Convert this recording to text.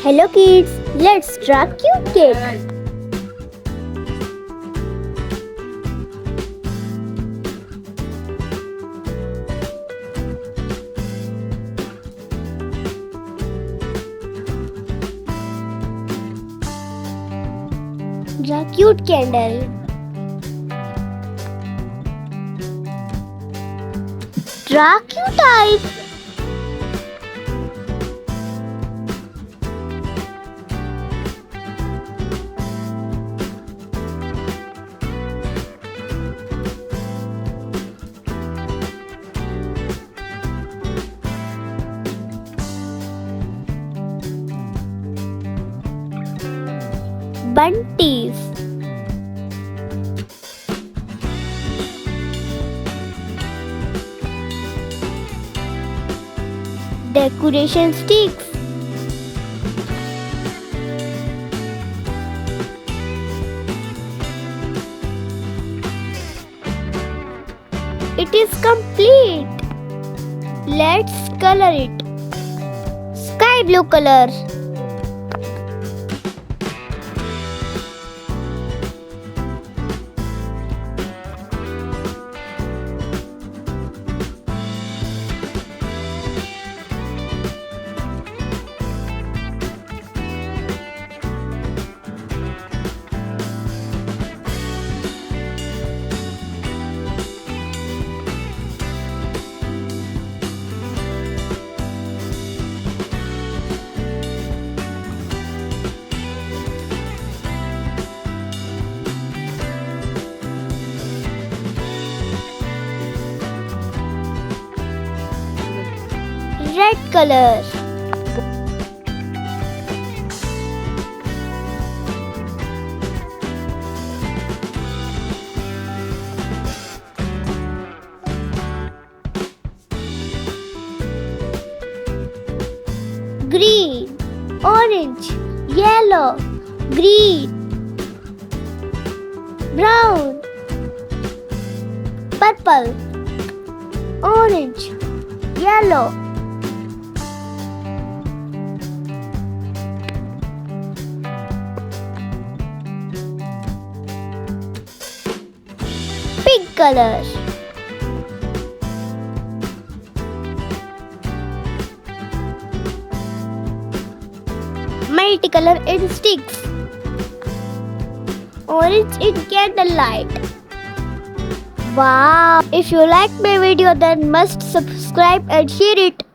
Hello kids, let's draw cute cake. Draw cute candle. Draw cute eyes. Bunties. Decoration sticks. It is complete. Let's color it. Sky blue color. Red color. Green, orange, yellow, green, brown, purple, orange, yellow. Pink color. Multicolor in sticks. Orange in candlelight. Wow! If you like my video, then must subscribe and share it.